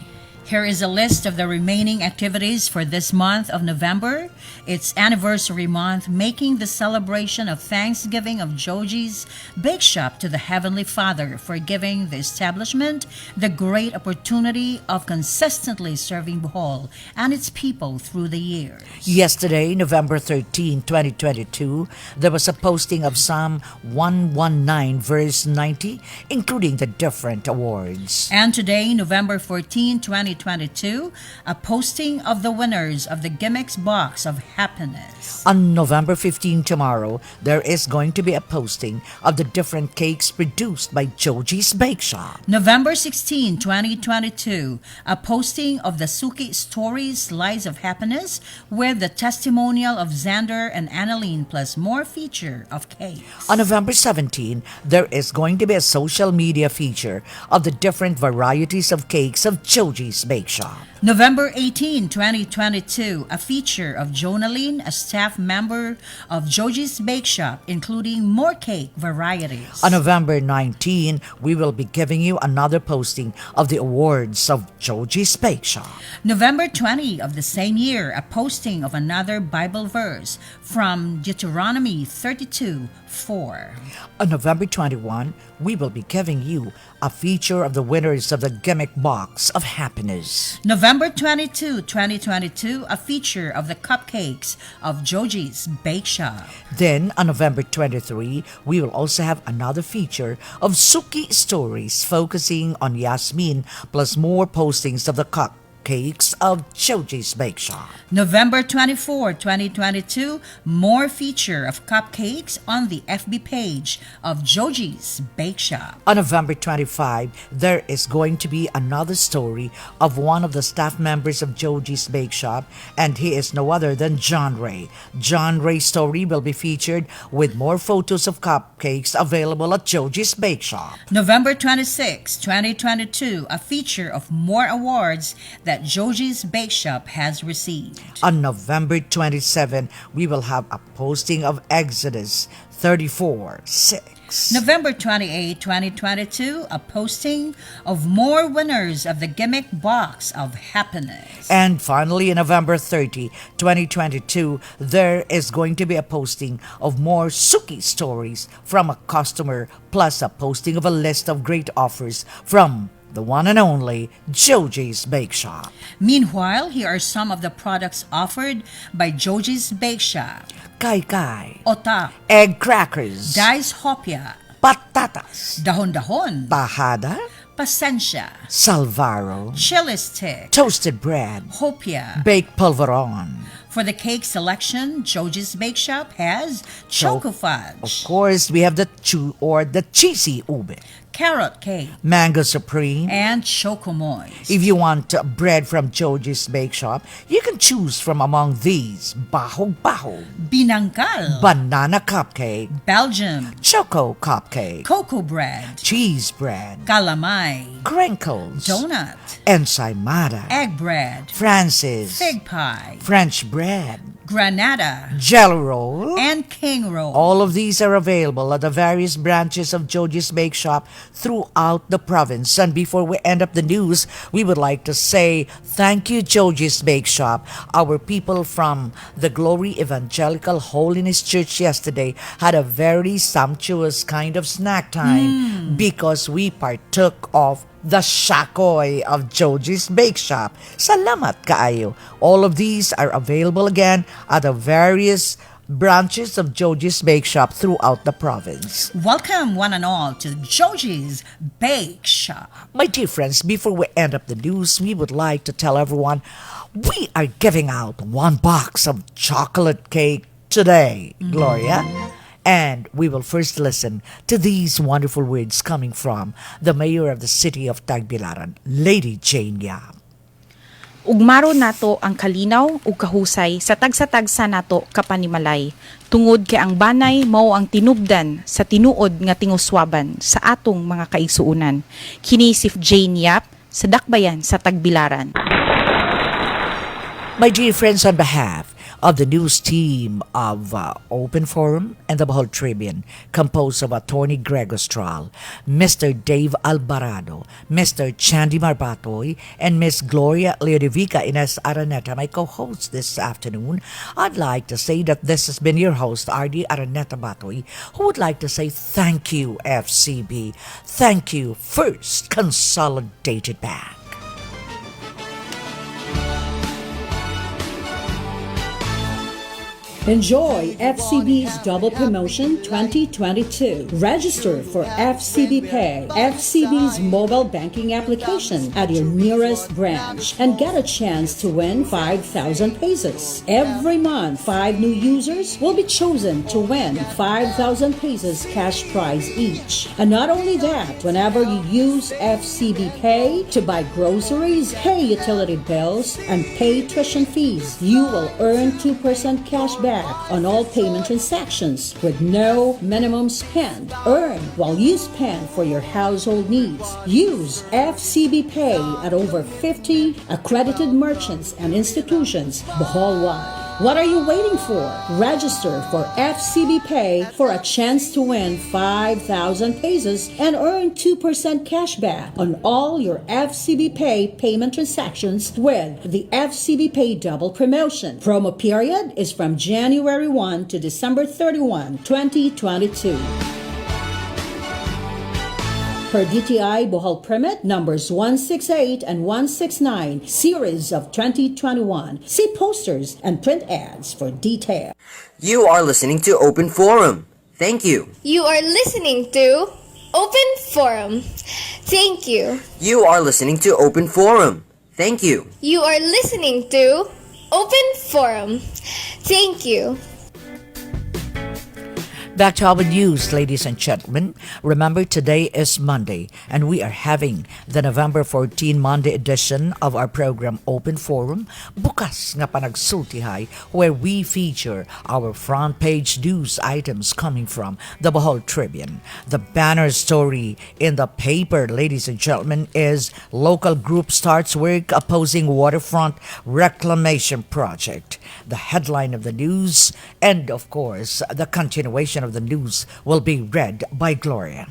Here is a list of the remaining activities for this month of November. It's anniversary month, making the celebration of Thanksgiving of Joji's Bake Shop to the Heavenly Father for giving the establishment the great opportunity of consistently serving Bohol and its people through the years. Yesterday, November 13, 2022, there was a posting of Psalm 119, verse 90, including the different awards. And today, November 14, 2022, 2022, a posting of the winners of the Gimmicks Box of Happiness. On November 15 tomorrow, there is going to be a posting of the different cakes produced by Joji's Bake Shop. November 16, 2022, a posting of the Suki Stories Lies of Happiness with the testimonial of Xander and Annalene plus more feature of cakes. On November 17, there is going to be a social media feature of the different varieties of cakes of Joji's Bake Shop. November 18, 2022, a feature of Jonaline, a staff member of Joji's Bake Shop, including more cake varieties. On November 19, we will be giving you another posting of the awards of Joji's Bake Shop. November 20 of the same year, a posting of another Bible verse from Deuteronomy 32:4. On November 21, we will be giving you a feature of the winners of the Gimmick Box of Happiness. November 22, 2022, a feature of the cupcakes of Joji's Bake Shop. Then, on November 23, we will also have another feature of Suki Stories focusing on Yasmin plus more postings of the cupcakes of Joji's Bake Shop. November 24, 2022, more feature of cupcakes on the FB page of Joji's Bake Shop. On November 25, there is going to be another story of one of the staff members of Joji's Bake Shop, and he is no other than John Ray. John Ray's story will be featured with more photos of cupcakes available at Joji's Bake Shop. November 26, 2022, a feature of more awards that Joji's Bake Shop has received. On November 27, we will have a posting of Exodus 34:6. November 28, 2022, a posting of more winners of the Gimmick Box of Happiness. And finally, on November 30, 2022, there is going to be a posting of more Suki stories from a customer, plus a posting of a list of great offers from the one and only Joji's Bake Shop. Meanwhile, here are some of the products offered by Joji's Bake Shop. Kai-kai, Otak, egg crackers, Dice Hopia, patatas, Dahon-dahon, tajada, Pasensya, salvaro, Chili Stick, toasted bread, Hopia. baked polvoron. For the cake selection, Joji's Bake Shop has Choco Of Fudge, course, we have the the cheesy ube, Carrot Cake, mango supreme. and Choco Moist. If you want bread from Joji's Bake Shop, you can choose from among these: bahog-bahog, Binangkal, banana cupcake, Belgium, choco cupcake, Cocoa Bread, cheese bread, Calamay, crinkles, Donut, ensaymada, Egg Bread, Francis, Fig Pie, French bread, Granada, jelly roll. and King Roll. All of these are available at the various branches of Joji's Bake Shop throughout the province. And before we end up the news, we would like to say thank you, Joji's Bake Shop. Our people from the Glory Evangelical Holiness Church yesterday had a very sumptuous kind of snack time because we partook of the shakoy of Joji's Bake Shop. Salamat kaayo. All of these are available again at the various branches of Joji's Bake Shop throughout the province. Welcome one and all to Joji's Bake Shop. My dear friends, before we end up the news, we would like to tell everyone we are giving out one box of chocolate cake today, Gloria. And we will first listen to these wonderful words coming from the mayor of the city of Tagbilaran, Lady Jane Yap. Ugmaro nato ang kalinaw ug kahusay sa tagsa-tagsa nato kapanimalay. Tungod kay ang banay mao ang tinubdan sa tinuod nga tinguswaban sa atong mga kaigsuunan. Kini si Jane Yap sa Dakbayan sa Tagbilaran. My dear friends, on behalf of the news team of Open Forum and the Bohol Tribune, composed of Attorney Greg Ostral, Mr. Dave Alvarado, Mr. Batoy, and Miss Gloria Leodivica Ines Araneta, my co-host this afternoon, I'd like to say that this has been your host, Ardy Araneta-Batoy, who would like to say thank you, FCB. Thank you, First Consolidated Bank. Enjoy FCB's Double Promotion 2022. Register for FCB Pay, FCB's mobile banking application at your nearest branch and get a chance to win 5,000 pesos. Every month, 5 new users will be chosen to win 5,000 pesos cash prize each. And not only that, whenever you use FCB Pay to buy groceries, pay utility bills, and pay tuition fees, you will earn 2% cash back on all payment transactions with no minimum spend. Earn while you spend for your household needs. Use FCB Pay at over 50 accredited merchants and institutions Bohol-wide. What are you waiting for? Register for FCB Pay for a chance to win 5,000 pesos and earn 2% cashback on all your FCB Pay payment transactions with the FCB Pay Double Promotion. Promo period is from January 1 to December 31, 2022. Per DTI Bohol Permit numbers 168 and 169, series of 2021. See posters and print ads for details. You are listening to Open Forum. Thank you. You are listening to Open Forum. Thank you. You are listening to Open Forum. Thank you. You are listening to Open Forum. Thank you. Back to our news, ladies and gentlemen. Remember, today is Monday, and we are having the November 14 Monday edition of our program Open Forum, Bukas nga Panagsultihay, where we feature our front page news items coming from the Bohol Tribune. The banner story in the paper, ladies and gentlemen, is local group starts work opposing waterfront reclamation project. The headline of the news, and of course, the continuation of the news will be read by Gloria.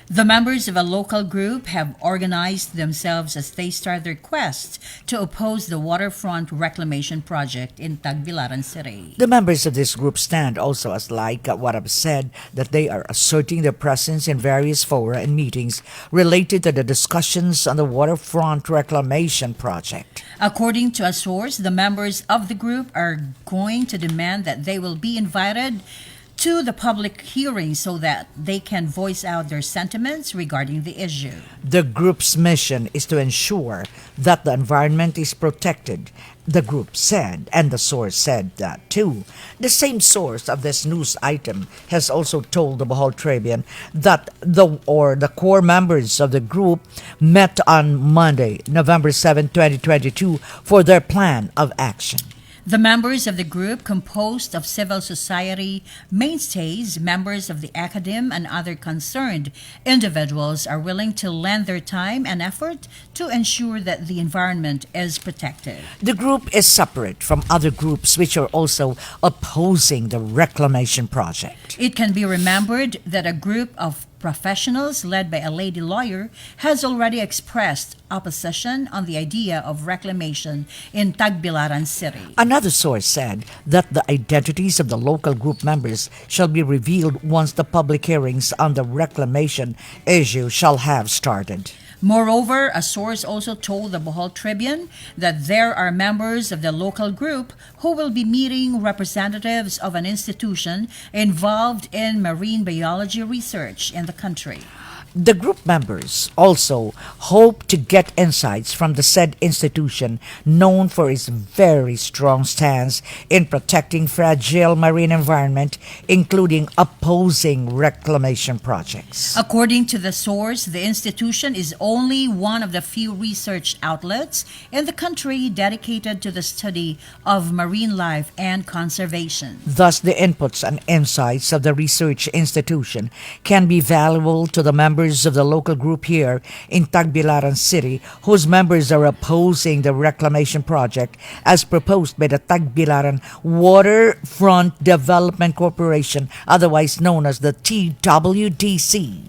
The members of a local group have organized themselves as they start their quest to oppose the waterfront reclamation project in Tagbilaran City. The members of this group stand also as like what I've said, that they are asserting their presence in various fora and meetings related to the discussions on the waterfront reclamation project. According to a source, the members of the group are going to demand that they will be invited to the public hearing so that they can voice out their sentiments regarding the issue. The group's mission is to ensure that the environment is protected, the group said, and the source said that too. The same source of this news item has also told the Bohol Tribune that the core members of the group met on Monday, November 7, 2022 for their plan of action. The members of the group, composed of civil society mainstays, members of the academe, and other concerned individuals, are willing to lend their time and effort to ensure that the environment is protected. The group is separate from other groups which are also opposing the reclamation project. It can be remembered that a group of professionals led by a lady lawyer has already expressed opposition on the idea of reclamation in Tagbilaran City. Another source said that the identities of the local group members shall be revealed once the public hearings on the reclamation issue shall have started. Moreover, a source also told the Bohol Tribune that there are members of the local group who will be meeting representatives of an institution involved in marine biology research in the country. The group members also hope to get insights from the said institution, known for its very strong stance in protecting fragile marine environment, including opposing reclamation projects. According to the source, the institution is only one of the few research outlets in the country dedicated to the study of marine life and conservation. Thus, the inputs and insights of the research institution can be valuable to the members of the local group here in Tagbilaran City, whose members are opposing the reclamation project as proposed by the Tagbilaran Waterfront Development Corporation, otherwise known as the TWDC.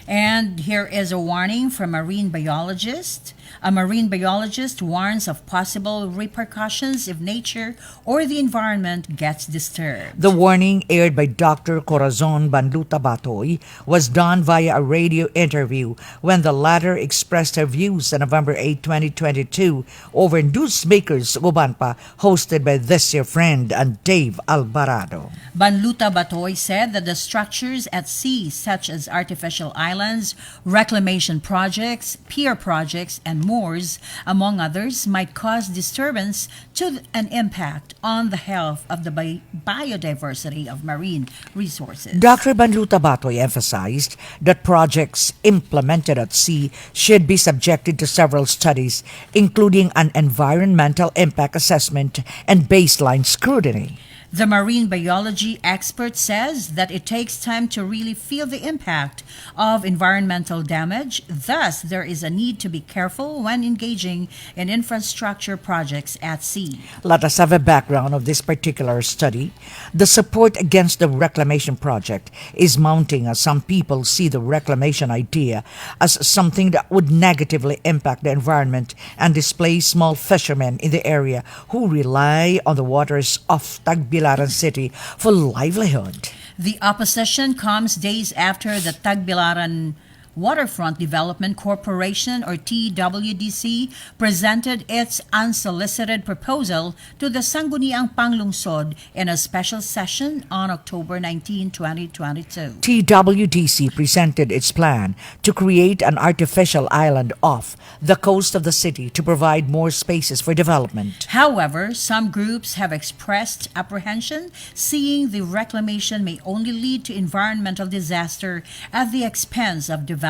And here is a warning from a marine biologist. A marine biologist warns of possible repercussions if nature or the environment gets disturbed. The warning, aired by Dr. Corazon Araneta-Batoy, was done via a radio interview when the latter expressed her views on November 8, 2022 over Newsmakers Ubanpa, hosted by this your friend and Dave Alvarado. Banluta-Batoy said that the structures at sea, such as artificial islands, reclamation projects, pier projects, and moors, among others, might cause disturbance to an impact on the health of the biodiversity of marine resources. Dr. Banluta-Batoy emphasized that projects implemented at sea should be subjected to several studies, including an environmental impact assessment and baseline scrutiny. The marine biology expert says that it takes time to really feel the impact of environmental damage. Thus, there is a need to be careful when engaging in infrastructure projects at sea. Let us have a background of this particular study. The support against the reclamation project is mounting as some people see the reclamation idea as something that would negatively impact the environment and displace small fishermen in the area who rely on the waters of Tagbilaran City for livelihood. The opposition comes days after the Tagbilaran Waterfront Development Corporation, or TWDC, presented its unsolicited proposal to the Sangguniang Panglungsod in a special session on October 19, 2022. TWDC presented its plan to create an artificial island off the coast of the city to provide more spaces for development. However, some groups have expressed apprehension, seeing the reclamation may only lead to environmental disaster at the expense of development.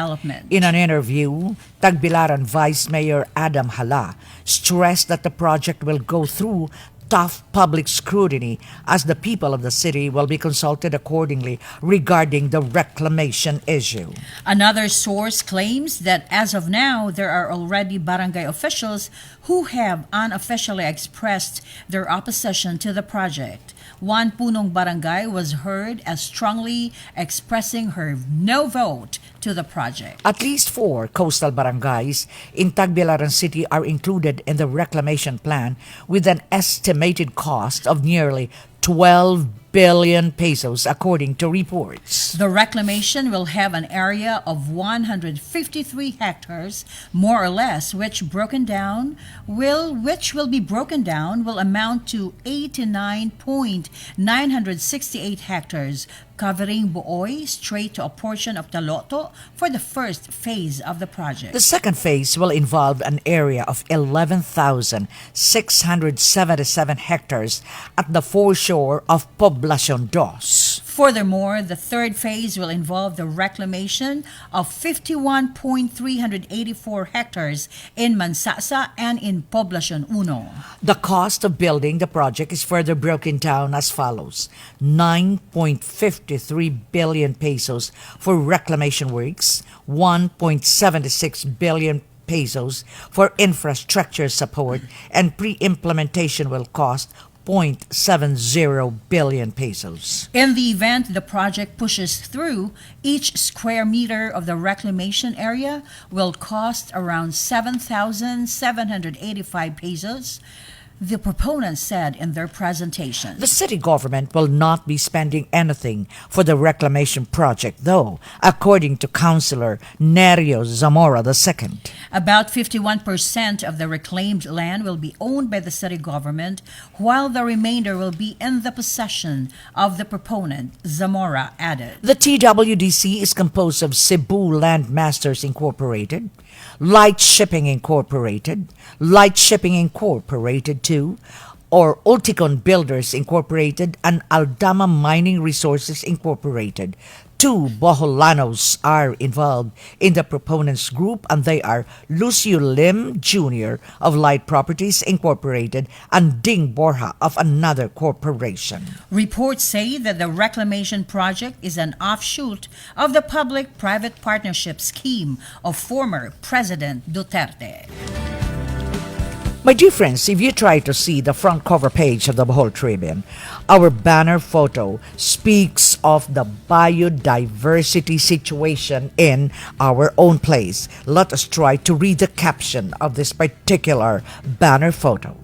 In an interview, Tagbilaran Vice Mayor Adam Hala stressed that the project will go through tough public scrutiny as the people of the city will be consulted accordingly regarding the reclamation issue. Another source claims that as of now, there are already barangay officials who have unofficially expressed their opposition to the project. One punong barangay was heard as strongly expressing her no vote to the project. At least 4 coastal barangays in Tagbilaran City are included in the reclamation plan with an estimated cost of nearly 12 billion pesos according to reports. The reclamation will have an area of 153 hectares, more or less, which will be broken down will amount to 89.968 hectares, covering Buoy straight to a portion of Taloto for the first phase of the project. The second phase will involve an area of 11,677 hectares at the foreshore of Poblacion Dos. Furthermore, the third phase will involve the reclamation of 51.384 hectares in Mansasa and in Poblacion Uno. The cost of building the project is further broken down as follows: 9.53 billion pesos for reclamation works, 1.76 billion pesos for infrastructure support, and pre-implementation will cost 0.70 billion pesos. In the event the project pushes through, each square meter of the reclamation area will cost around 7,785 pesos, the proponents said in their presentation. The city government will not be spending anything for the reclamation project, though, according to Councilor Nerio Zamora II. About 51% of the reclaimed land will be owned by the city government, while the remainder will be in the possession of the proponent, Zamora added. The TWDC is composed of Cebu Land Masters Incorporated, Light Shipping Incorporated, Light Shipping Incorporated 2, or Ulticon Builders Incorporated, and Aldama Mining Resources Incorporated. 2 Boholanos are involved in the proponents group, and they are Lucio Lim Jr. of Light Properties Incorporated and Ding Borja of another corporation. Reports say that the reclamation project is an offshoot of the public-private partnership scheme of former President Duterte. My dear friends, if you try to see the front cover page of the Bohol Tribune, our banner photo speaks of the biodiversity situation in our own place. Let us try to read the caption of this particular banner photo.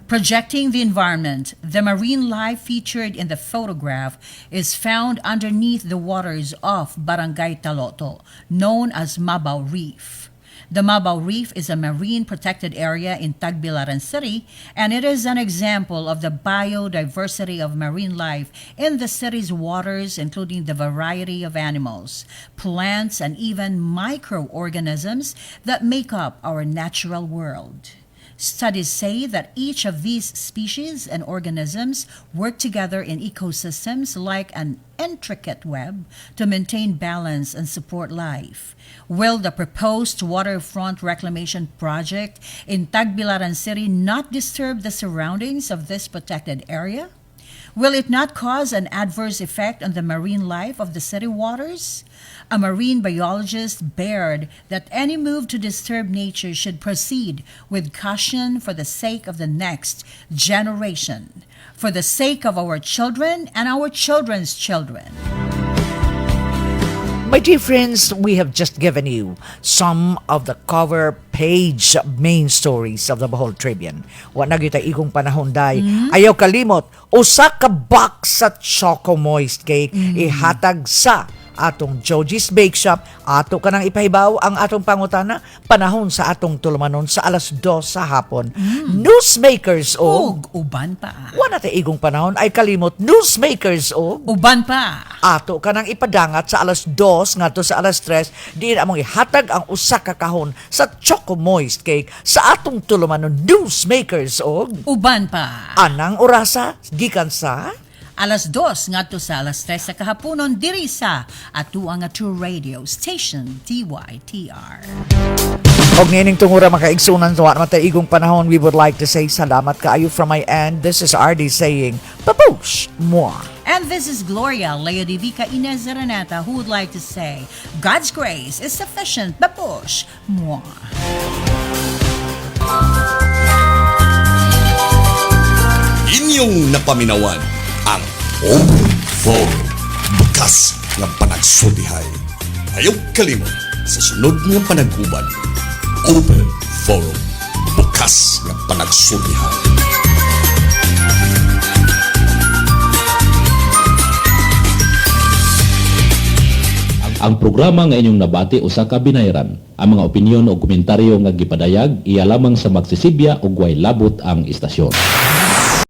Projecting the environment, the marine life featured in the photograph is found underneath the waters of Barangay Taloto, known as Mabaw Reef. The Mabaw Reef is a marine protected area in Tagbilaran City, and it is an example of the biodiversity of marine life in the city's waters, including the variety of animals, plants, and even microorganisms that make up our natural world. Studies say that each of these species and organisms work together in ecosystems like an intricate web to maintain balance and support life. Will the proposed waterfront reclamation project in Tagbilaran City not disturb the surroundings of this protected area? Will it not cause an adverse effect on the marine life of the city waters? A marine biologist bared that any move to disturb nature should proceed with caution for the sake of the next generation, for the sake of our children and our children's children. My dear friends, we have just given you some of the cover page main stories of the Bohol Tribune. Wa na kita igong panahon day. Ayaw kalimot, usa ka box sa Choco Moist Cake ihatag sa atong Joji's Bake Shop. Ato ka nang ipahibaw ang atong pangutana panahon sa atong tulumanon sa alas 2 sa hapon. Newsmakers o Uban pa. wala tayo igong panahon ay kalimot newsmakers o Uban pa. ato ka nang ipadangat sa alas 2 ngadto sa alas 3 diin among ihatag ang usa ka kahon sa Choco Moist Cake sa atong tulumanon newsmakers o Uban pa. anang orasa gikan sa Alas 2 ngadto sa alas 3 sa kahaponon diri sa atuang atu radio station DYTR. og ngayon tungura makaigsunan sa wala matay igong panahon, we would like to say salamat kaayo from my end. This is Ardy saying papush moi. And this is Gloria, Leodivica, Ines, Araneta, who would like to say, God's grace is sufficient, babush, moi. Inyong napaminawan ang Open Forum. Bukas ng panagsudihay. Ayaw kalimot sa sunod ng panag-uban. Open Forum. Bukas ng panagsudihay. Ang programa nga inyong nabati usa ka binayran. Ang mga opinyon o komentaryo nga gipadayag iya lamang sa magsisibya ug way labot ang istasyon.